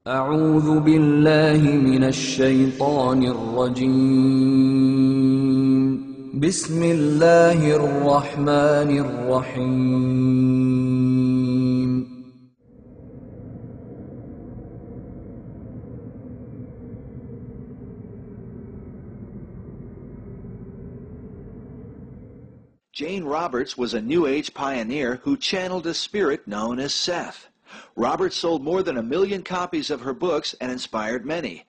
أعوذ بالله من الشيطان الرجيم بسم الله الرحمن الرحيم Jane Roberts was a New Age pioneer who channeled a spirit known as Seth. Roberts sold more than 1 million copies of her books and inspired many.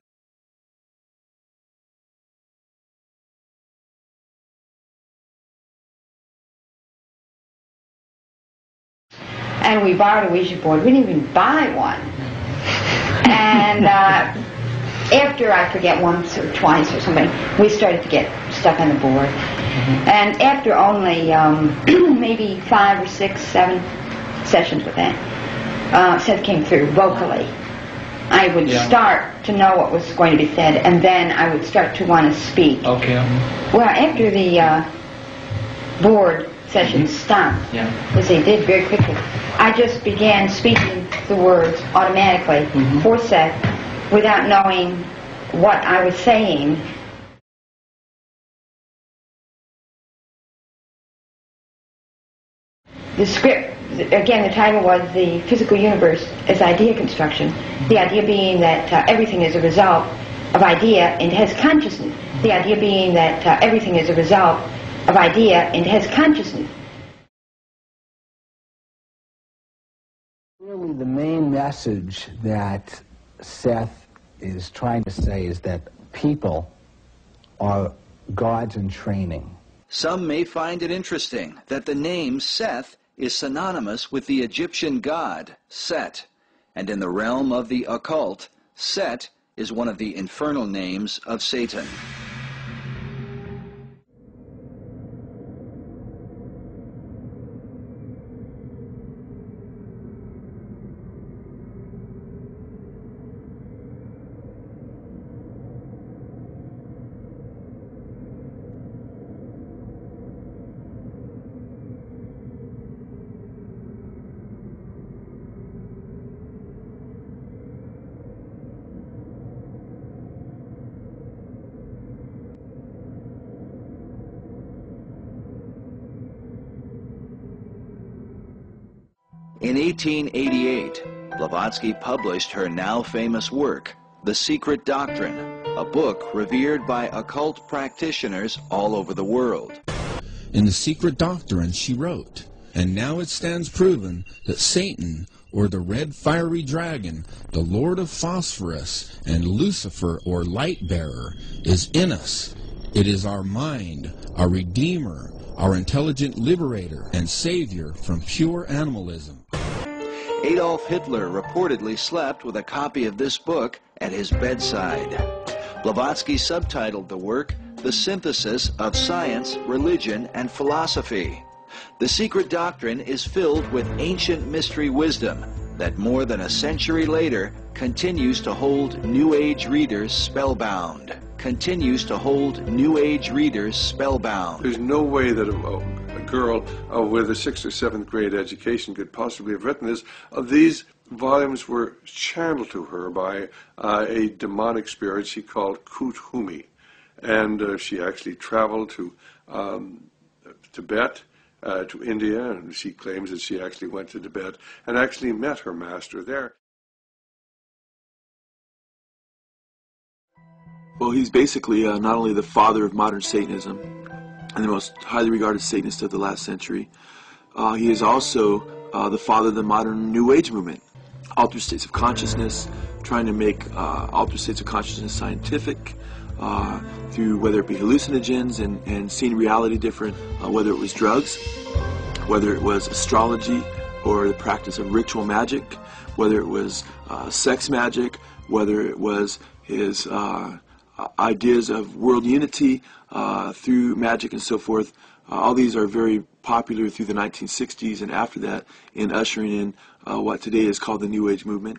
And we borrowed a Ouija board. We didn't even buy one. And after, I forget, once or twice or something, we started to get stuff on the board. And after only maybe 5 or 6, 7 sessions with that, Seth came through vocally. I would start to know what was going to be said, and then I would start to want to speak. Okay. Well, after the board session stopped, as they did very quickly, I just began speaking the words automatically for Seth without knowing what I was saying. The script, again, the title was The Physical Universe as Idea Construction. The idea being that everything is a result of idea and has consciousness. The idea being that everything is a result of idea and has consciousness. Really, the main message that Seth is trying to say is that people are gods in training. Some may find it interesting that the name Seth is synonymous with the Egyptian god Set, and in the realm of the occult, Set is one of the infernal names of Satan. In 1888, Blavatsky published her now famous work, The Secret Doctrine, a book revered by occult practitioners all over the world. In The Secret Doctrine, she wrote, "And now it stands proven that Satan, or the red fiery dragon, the Lord of Phosphorus, and Lucifer, or light-bearer, is in us. It is our mind, our Redeemer, our intelligent liberator and savior from pure animalism." Adolf Hitler reportedly slept with a copy of this book at his bedside. Blavatsky subtitled the work, The Synthesis of Science, Religion, and Philosophy. The Secret Doctrine is filled with ancient mystery wisdom that more than a century later continues to hold New Age readers spellbound. Continues to hold New Age readers spellbound. There's no way that a girl with a 6th or 7th grade education could possibly have written this. These volumes were channeled to her by a demonic spirit she called Kuthumi. And she actually traveled to Tibet, to India, and she claims that she actually went to Tibet and actually met her master there. Well, he's basically not only the father of modern Satanism and the most highly regarded Satanist of the last century, he is also the father of the modern New Age movement. Altered states of consciousness, trying to make altered states of consciousness scientific, through whether it be hallucinogens and seeing reality different, whether it was drugs, whether it was astrology or the practice of ritual magic, whether it was sex magic, whether it was his ideas of world unity through magic and so forth. All these are very popular through the 1960s and after that in ushering in what today is called the New Age movement.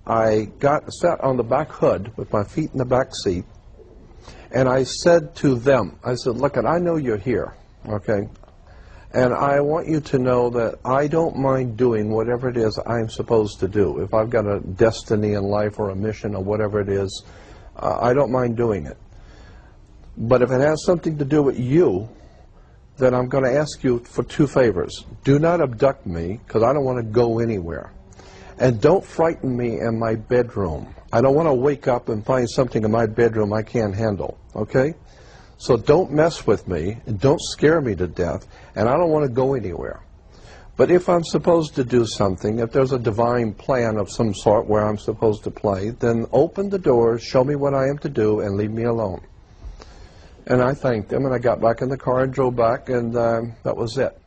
I sat on the back hood with my feet in the back seat, and I said to them, I said, look, I know you're here, okay? And I want you to know that I don't mind doing whatever it is I'm supposed to do. If I've got a destiny in life or a mission or whatever it is, I don't mind doing it. But if it has something to do with you, then I'm going to ask you for two favors. Do not abduct me, because I don't want to go anywhere. And don't frighten me in my bedroom. I don't want to wake up and find something in my bedroom I can't handle, okay? So don't mess with me, and don't scare me to death, and I don't want to go anywhere. But if I'm supposed to do something, if there's a divine plan of some sort where I'm supposed to play, then open the doors, show me what I am to do, and leave me alone. And I thanked them, and I got back in the car and drove back, and that was it.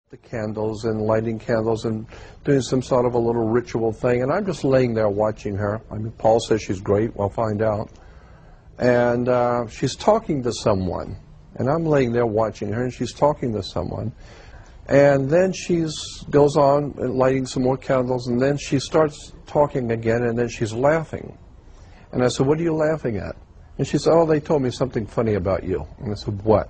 The candles and lighting candles and doing some sort of a little ritual thing, and I'm just laying there watching her. I mean, Paul says she's great. We'll find out. And she's talking to someone, and I'm laying there watching her, and she's talking to someone. And then she goes on and lighting some more candles, and then she starts talking again, and then she's laughing. And I said, what are you laughing at? And she said, oh, they told me something funny about you. And I said, what?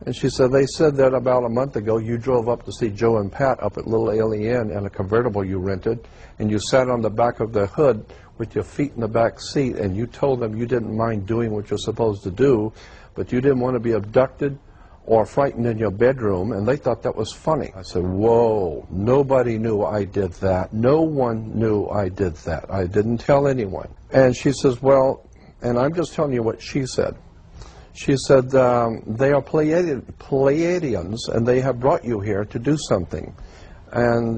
And she said, they said that about a month ago you drove up to see Joe and Pat up at Little Alien in a convertible you rented, and you sat on the back of the hood with your feet in the back seat, and you told them you didn't mind doing what you're supposed to do, but you didn't want to be abducted or frightened in your bedroom, and they thought that was funny. I said, whoa, nobody knew I did that. No one knew I did that. I didn't tell anyone. And she says, well, and I'm just telling you what she said. She said, they are Pleiadians, and they have brought you here to do something. And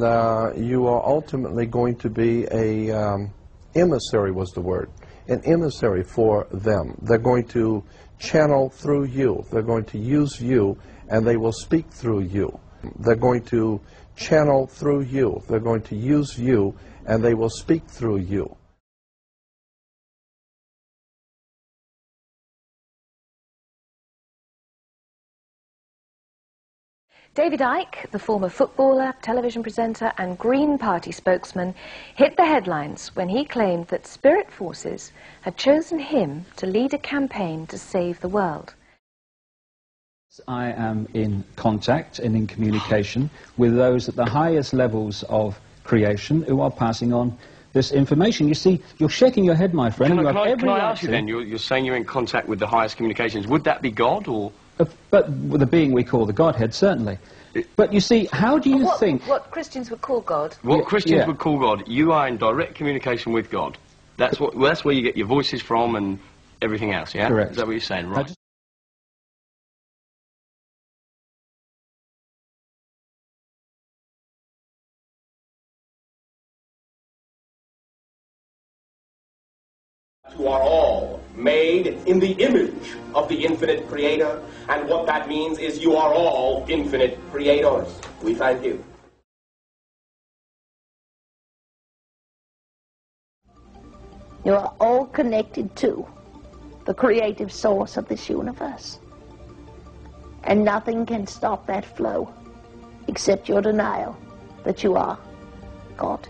you are ultimately going to be a emissary, was the word, an emissary for them. They're going to channel through you. They're going to use you, and they will speak through you. They're going to channel through you. They're going to use you, and they will speak through you. David Icke, the former footballer, television presenter and Green Party spokesman, hit the headlines when he claimed that spirit forces had chosen him to lead a campaign to save the world. I am in contact and in communication with those at the highest levels of creation who are passing on this information. You see, you're shaking your head, my friend. Can I ask you then, you're saying you're in contact with the highest communications. Would that be God, or...? But with the being we call the Godhead, certainly. But you see, how do you think... What Christians would call God. What Christians would call God. You are in direct communication with God. That's where you get your voices from and everything else, yeah? Correct. Is that what you're saying, right? Who are all made in the image of the infinite creator, and what that means is you are all infinite creators. We thank you. You are all connected to the creative source of this universe, and nothing can stop that flow except your denial that you are God.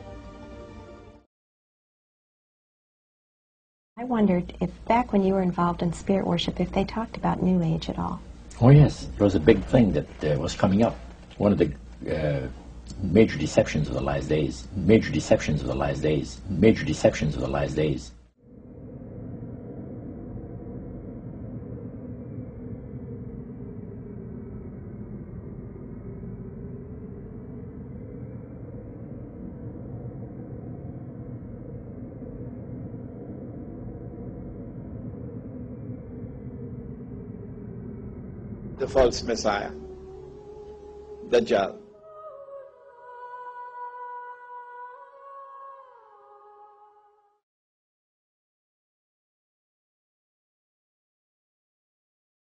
I wondered if back when you were involved in spirit worship, if they talked about New Age at all. Oh yes, it was a big thing that was coming up. One of the major deceptions of the last days. Major deceptions of the last days. Major deceptions of the last days. The false Messiah, Dajjal.